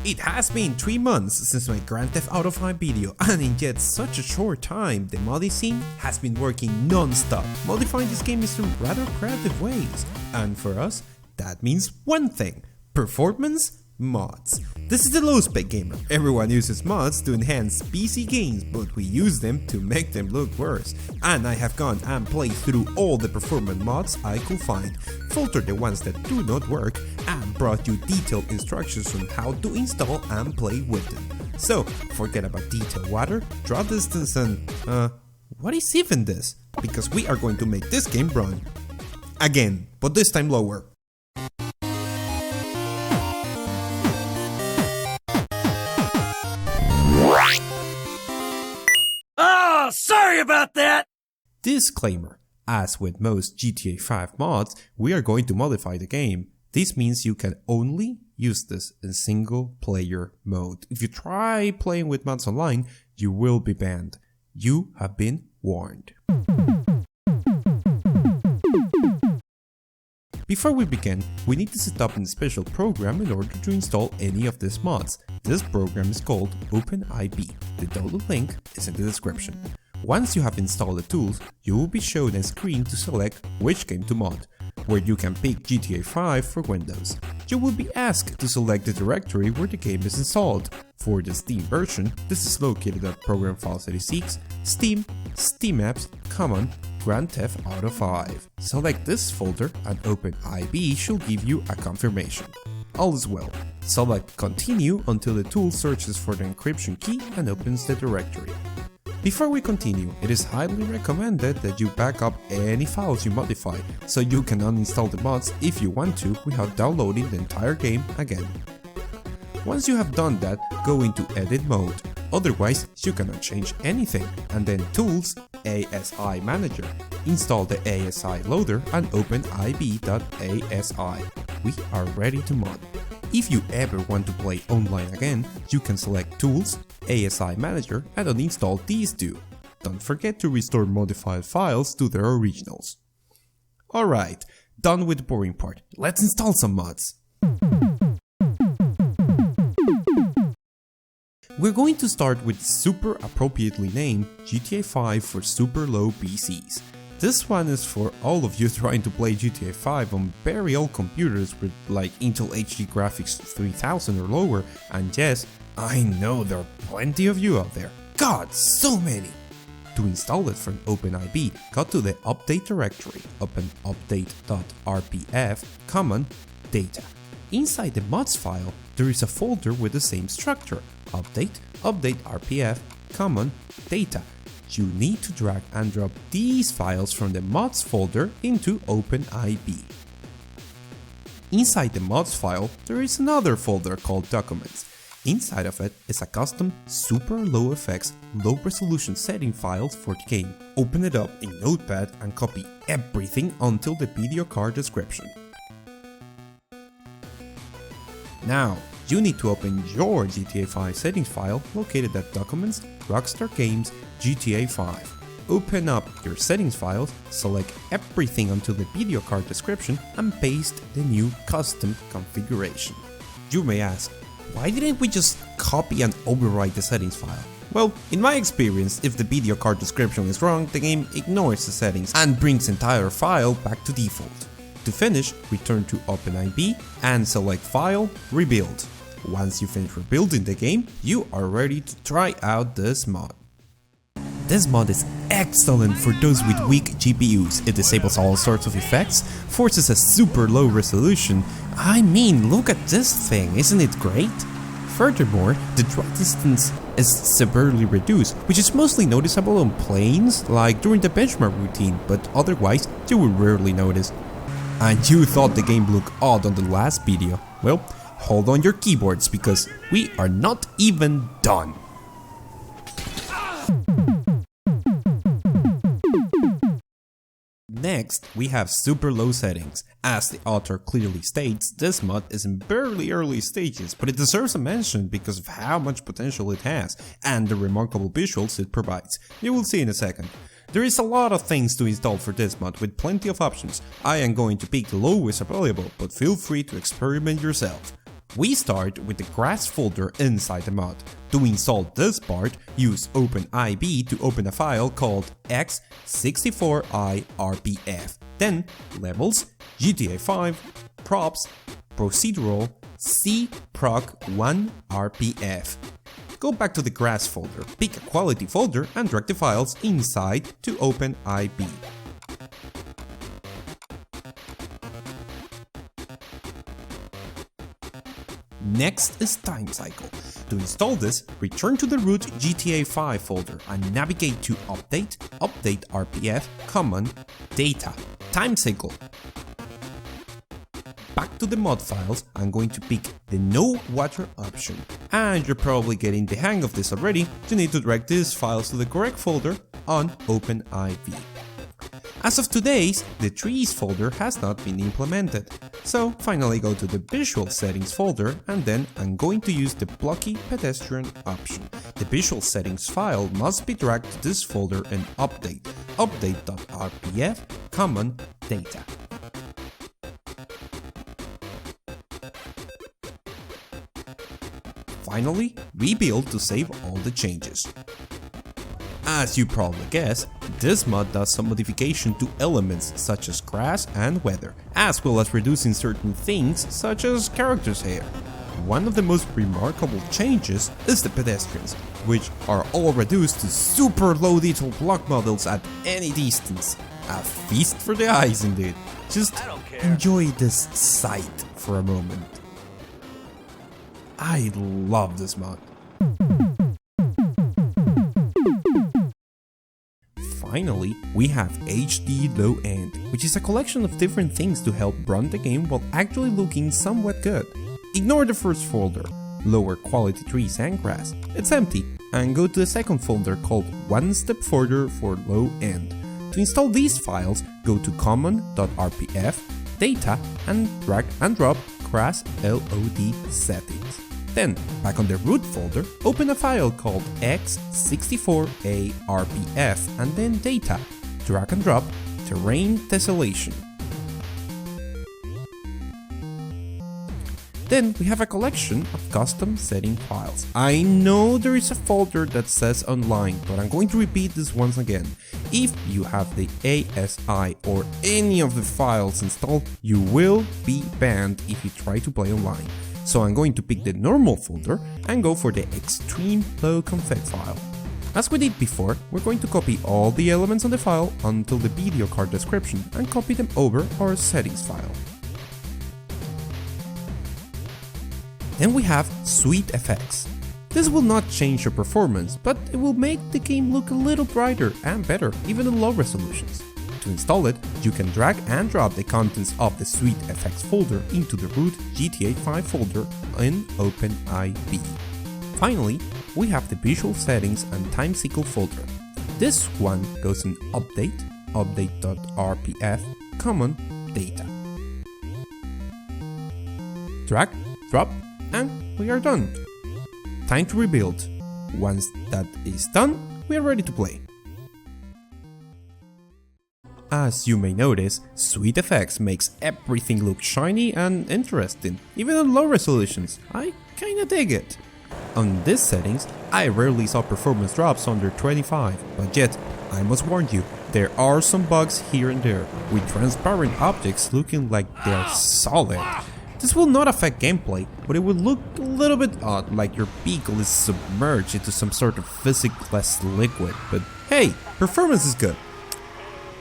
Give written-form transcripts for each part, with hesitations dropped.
It has been 3 months since my Grand Theft Auto 5 video, and in yet such a short time, the modding scene has been working non-stop, modifying this game in some rather creative ways. And for us, that means one thing: performance mods. This is the LowSpecGamer. Everyone uses mods to enhance PC games, but we use them to make them look worse. And I have gone and played through all the performance mods I could find, filtered the ones that do not work, and brought you detailed instructions on how to install and play with them. So, forget about detailed water, draw distance and what is even this? Because we are going to make this game run again, but this time lower. Oh, sorry about that! Disclaimer: as with most GTA 5 mods, we are going to modify the game. This means you can only use this in single player mode. If you try playing with mods online, you will be banned. You have been warned. Before we begin, we need to set up a special program in order to install any of these mods. This program is called OpenIB. The download link is in the description. Once you have installed the tools, you will be shown a screen to select which game to mod, where you can pick GTA 5 for Windows. You will be asked to select the directory where the game is installed. For the Steam version, this is located at Program Files 86, Steam, Steam Apps, Common, Grand Theft Auto 5. Select this folder and OpenIB should give you a confirmation. All is well. Select Continue until the tool searches for the encryption key and opens the directory. Before we continue, it is highly recommended that you back up any files you modify, so you can uninstall the mods if you want to without downloading the entire game again. Once you have done that, go into edit mode. Otherwise, you cannot change anything. And then Tools, ASI Manager. Install the ASI loader and open ib.asi. We are ready to mod. If you ever want to play online again, you can select Tools, ASI Manager and uninstall these two. Don't forget to restore modified files to their originals. Alright, done with the boring part. Let's install some mods. We're going to start with super appropriately named GTA 5 for super low PCs. This one is for all of you trying to play GTA 5 on very old computers with like Intel HD graphics 3000 or lower, and yes, I know there are plenty of you out there. God, so many! To install it from OpenIB, go to the update directory, open update.rpf, common, data. Inside the mods file, there is a folder with the same structure, update rpf, common, data. You need to drag and drop these files from the mods folder into OpenIB. Inside the mods file, there is another folder called documents. Inside of it is a custom super low effects, low resolution setting file for the game. Open it up in Notepad and copy everything until the video card description. Now, you need to open your GTA 5 settings file located at Documents, Rockstar Games, GTA 5. Open up your settings files, select everything until the video card description and paste the new custom configuration. You may ask, why didn't we just copy and overwrite the settings file? Well, in my experience, if the video card description is wrong, the game ignores the settings and brings the entire file back to default. To finish, return to OpenIB and select File, Rebuild. Once you finish rebuilding the game, you are ready to try out this mod. This mod is excellent for those with weak GPUs. It disables all sorts of effects, forces a super low resolution. I mean, look at this thing, isn't it great? Furthermore, the draw distance is severely reduced, which is mostly noticeable on planes, like during the benchmark routine, but otherwise you will rarely notice. And you thought the game looked odd on the last video? Well, hold on your keyboards because we are not even done. Next, we have super low settings. As the author clearly states, this mod is in very early stages, but it deserves a mention because of how much potential it has and the remarkable visuals it provides. You will see in a second. There is a lot of things to install for this mod with plenty of options. I am going to pick the lowest available, but feel free to experiment yourself. We start with the grass folder inside the mod. To install this part, use OpenIB to open a file called x64irpf. Then levels, GTA 5, props, procedural, cproc1rpf. Go back to the grass folder, pick a quality folder and drag the files inside to OpenIB. Next is time cycle. To install this, return to the root GTA 5 folder and navigate to update rpf, common, data, time cycle. Back to the mod files, I'm going to pick the no water option. And you're probably getting the hang of this already, you need to drag these files to the correct folder on OpenIB. As of today's, the trees folder has not been implemented, so finally go to the visual settings folder and then I'm going to use the blocky pedestrian option. The visual settings file must be dragged to this folder and update.rpf, common, data. Finally, rebuild to save all the changes. As you probably guessed, this mod does some modification to elements such as grass and weather, as well as reducing certain things such as characters' hair. One of the most remarkable changes is the pedestrians, which are all reduced to super low detail block models at any distance. A feast for the eyes indeed. Just enjoy this sight for a moment. I love this mod. Finally, we have HD Low End, which is a collection of different things to help run the game while actually looking somewhat good. Ignore the first folder, lower quality trees and grass, it's empty, and go to the second folder called One Step Further for Low End. To install these files, go to common.rpf, data, and drag and drop grass LOD settings. Then, back on the root folder, open a file called x64arpf and then data, drag and drop, terrain tessellation. Then we have a collection of custom setting files. I know there is a folder that says online, but I'm going to repeat this once again. If you have the ASI or any of the files installed, you will be banned if you try to play online. So I'm going to pick the normal folder and go for the extreme low config file. As we did before, we're going to copy all the elements on the file until the video card description and copy them over our settings file. Then we have Sweet Effects. This will not change your performance, but it will make the game look a little brighter and better, even in low resolutions. To install it, you can drag and drop the contents of the Sweet Effects folder into the root GTA 5 folder in OpenIB. Finally, we have the visual settings and time cycle folder. This one goes in update.rpf, common, data. Drag, drop, and we are done. Time to rebuild. Once that is done, we are ready to play. As you may notice, Sweet Effects makes everything look shiny and interesting, even on low resolutions. I kinda dig it. On these settings, I rarely saw performance drops under 25, but yet, I must warn you, there are some bugs here and there, with transparent objects looking like they're solid. This will not affect gameplay, but it will look a little bit odd, like your vehicle is submerged into some sort of physicless liquid, but hey, performance is good.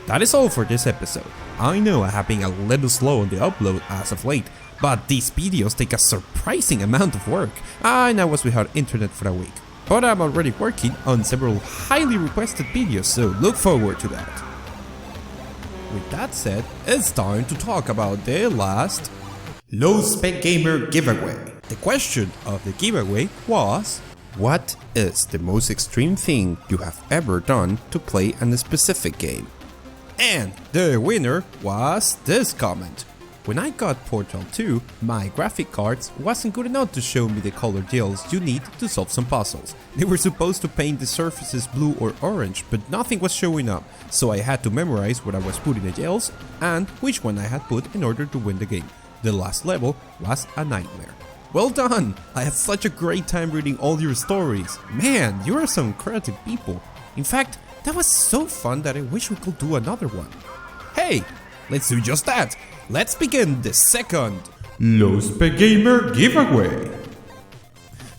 That is all for this episode. I know I have been a little slow on the upload as of late, but these videos take a surprising amount of work, and I was without internet for a week. But I'm already working on several highly requested videos, so look forward to that. With that said, it's time to talk about the last LowSpecGamer giveaway. The question of the giveaway was: what is the most extreme thing you have ever done to play a specific game? And the winner was this comment. When I got Portal 2, my graphic cards wasn't good enough to show me the color gels you need to solve some puzzles. They were supposed to paint the surfaces blue or orange, but nothing was showing up, so I had to memorize what I was putting the gels and which one I had put in order to win the game. The last level was a nightmare. Well done! I had such a great time reading all your stories. Man, you are some creative people. In fact, that was so fun that I wish we could do another one. Hey, let's do just that. Let's begin the second LowSpecGamer giveaway.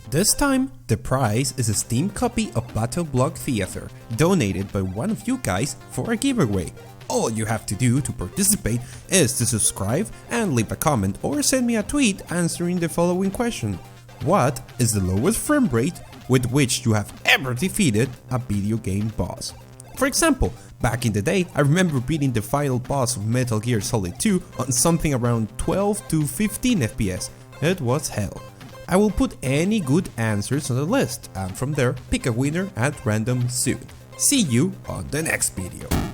This time, the prize is a Steam copy of Battle Block Theater, donated by one of you guys for a giveaway. All you have to do to participate is to subscribe and leave a comment or send me a tweet answering the following question. What is the lowest frame rate with which you have ever defeated a video game boss? For example, back in the day, I remember beating the final boss of Metal Gear Solid 2 on something around 12 to 15 FPS. It was hell. I will put any good answers on the list, and from there, pick a winner at random soon. See you on the next video.